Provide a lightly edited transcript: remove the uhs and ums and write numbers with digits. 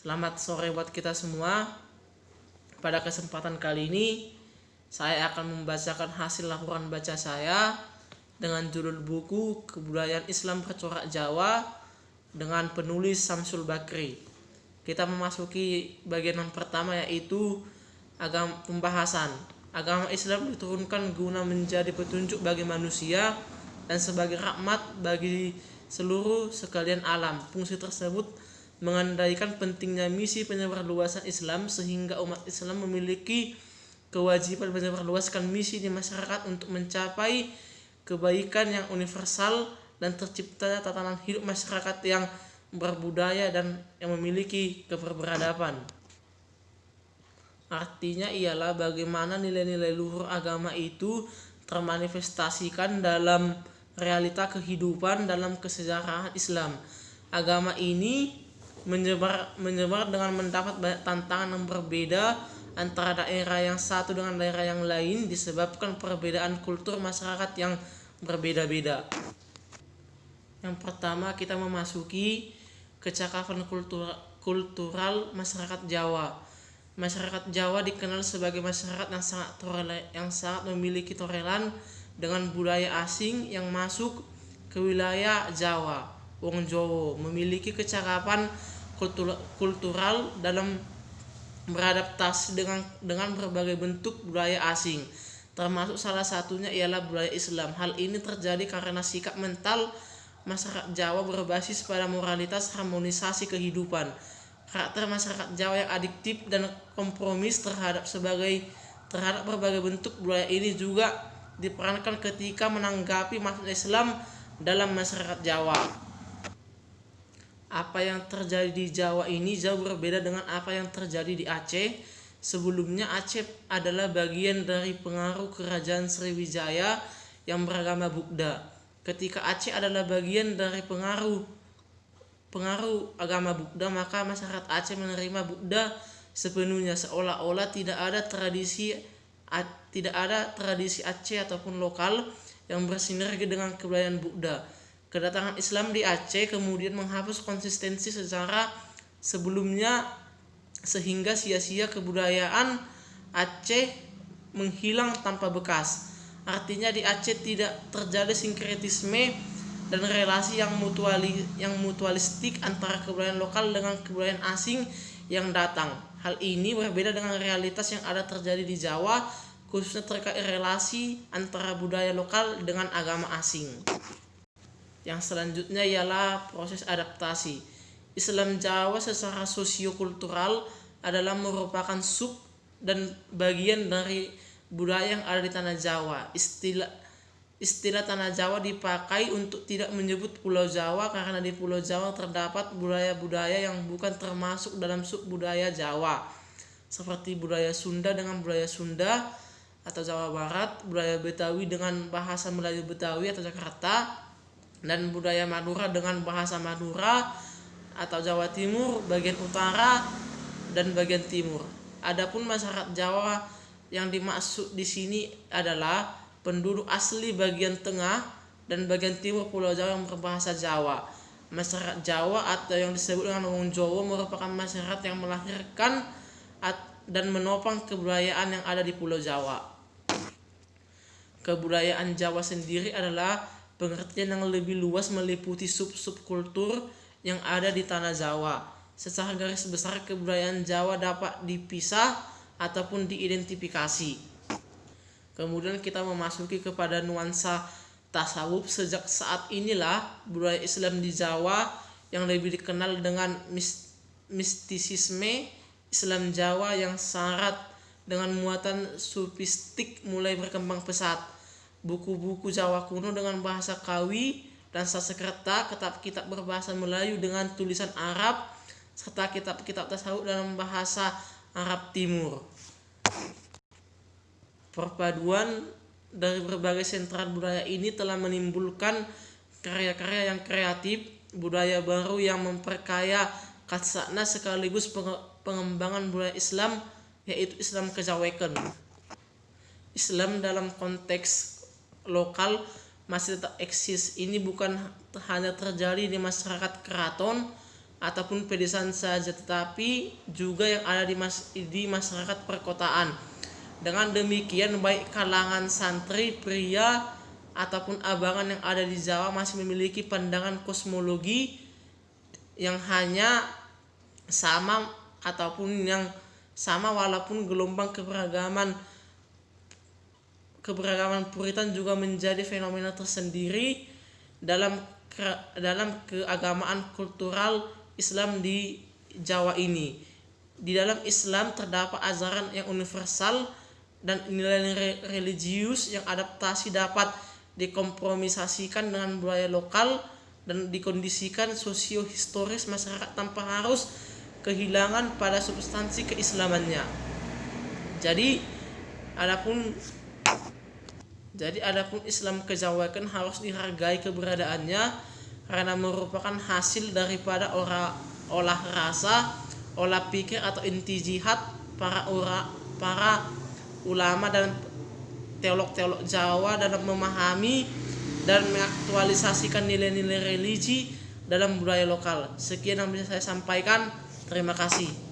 Selamat sore buat kita semua. Pada kesempatan kali ini saya akan membacakan hasil laporan baca saya dengan judul buku Kebudayaan Islam Bercorak Jawa dengan penulis Samsul Bakri. Kita memasuki bagian yang pertama, yaitu pembahasan. Agama Islam diturunkan guna menjadi petunjuk bagi manusia dan sebagai rahmat bagi seluruh sekalian alam. Fungsi tersebut mengandaikan pentingnya misi penyebarluasan Islam, sehingga umat Islam memiliki kewajiban menyebarluaskan misi di masyarakat untuk mencapai kebaikan yang universal dan terciptanya tatanan hidup masyarakat yang berbudaya dan yang memiliki keberperadaban. Artinya ialah bagaimana nilai-nilai luhur agama itu termanifestasikan dalam realita kehidupan dalam kesejarahan Islam. Agama ini menyebar dengan mendapat banyak tantangan yang berbeda antara daerah yang satu dengan daerah yang lain disebabkan perbedaan kultur masyarakat yang berbeda-beda. Yang pertama, kita memasuki kecakapan kultural masyarakat Jawa. Masyarakat Jawa dikenal sebagai masyarakat yang sangat memiliki toleran dengan budaya asing yang masuk ke wilayah Jawa. Wong Jawa memiliki kecakapan kultural dalam beradaptasi dengan berbagai bentuk budaya asing, termasuk salah satunya ialah budaya Islam. Hal ini terjadi karena sikap mental masyarakat Jawa berbasis pada moralitas harmonisasi kehidupan. Karakter masyarakat Jawa yang adiktif dan kompromis terhadap berbagai bentuk budaya ini juga diperankan ketika menanggapi masuk Islam dalam masyarakat Jawa. Apa yang terjadi di Jawa ini jauh berbeda dengan apa yang terjadi di Aceh. Sebelumnya Aceh adalah bagian dari pengaruh kerajaan Sriwijaya yang beragama Buddha. Ketika Aceh adalah bagian dari pengaruh agama Buddha, maka masyarakat Aceh menerima Buddha sepenuhnya, seolah-olah tidak ada tradisi Aceh ataupun lokal yang bersinergi dengan kebudayaan Buddha. Kedatangan Islam di Aceh kemudian menghapus konsistensi secara sebelumnya, sehingga sia-sia kebudayaan Aceh menghilang tanpa bekas. Artinya di Aceh tidak terjadi sinkretisme dan relasi yang mutualistik antara kebudayaan lokal dengan kebudayaan asing yang datang. Hal ini berbeda dengan realitas yang ada terjadi di Jawa, khususnya terkait relasi antara budaya lokal dengan agama asing. Yang selanjutnya ialah proses adaptasi. Islam Jawa secara sosiokultural adalah merupakan sub dan bagian dari budaya yang ada di tanah Jawa. Istilah tanah Jawa dipakai untuk tidak menyebut Pulau Jawa karena di Pulau Jawa terdapat budaya-budaya yang bukan termasuk dalam sub budaya Jawa, seperti budaya Sunda dengan budaya Sunda atau Jawa Barat, budaya Betawi dengan bahasa Melayu Betawi atau Jakarta, dan budaya Madura dengan bahasa Madura atau Jawa Timur, bagian utara dan bagian timur. Adapun masyarakat Jawa yang dimaksud di sini adalah penduduk asli bagian tengah dan bagian timur Pulau Jawa yang berbahasa Jawa. Masyarakat Jawa atau yang disebut dengan Wong Jawa merupakan masyarakat yang melahirkan dan menopang kebudayaan yang ada di Pulau Jawa. Kebudayaan Jawa sendiri adalah pengertian yang lebih luas meliputi sub-subkultur yang ada di tanah Jawa. Secara garis besar kebudayaan Jawa dapat dipisah ataupun diidentifikasi. Kemudian kita memasuki kepada nuansa tasawuf. Sejak saat inilah budaya Islam di Jawa yang lebih dikenal dengan mistisisme Islam Jawa yang syarat dengan muatan sufistik mulai berkembang pesat. Buku-buku Jawa kuno dengan bahasa Kawi dan Sanskerta, kitab-kitab berbahasa Melayu dengan tulisan Arab, serta kitab-kitab tasawuf dalam bahasa Arab Timur. Perpaduan dari berbagai sentra budaya ini telah menimbulkan karya-karya yang kreatif, budaya baru yang memperkaya kasana sekaligus pengembangan budaya Islam, yaitu Islam kejawekan. Islam dalam konteks lokal masih tetap eksis. Ini bukan hanya terjadi di masyarakat keraton ataupun pedesaan saja, tetapi juga yang ada di masyarakat perkotaan. Dengan demikian, baik kalangan santri, pria, ataupun abangan yang ada di Jawa masih memiliki pandangan kosmologi yang hanya sama ataupun yang sama, walaupun gelombang keberagaman Puritan juga menjadi fenomena tersendiri dalam keagamaan kultural Islam di Jawa ini. Di dalam Islam terdapat ajaran yang universal dan nilai religius yang adaptasi dapat dikompromisasikan dengan budaya lokal dan dikondisikan sosio-historis masyarakat tanpa harus kehilangan pada substansi keislamannya. Jadi adapun Islam kejawakan harus dihargai keberadaannya karena merupakan hasil daripada olah rasa, olah pikir atau intijihad para ulama dan teolog-teolog Jawa dalam memahami dan mengaktualisasikan nilai-nilai religi dalam budaya lokal. Sekian yang bisa saya sampaikan. Terima kasih.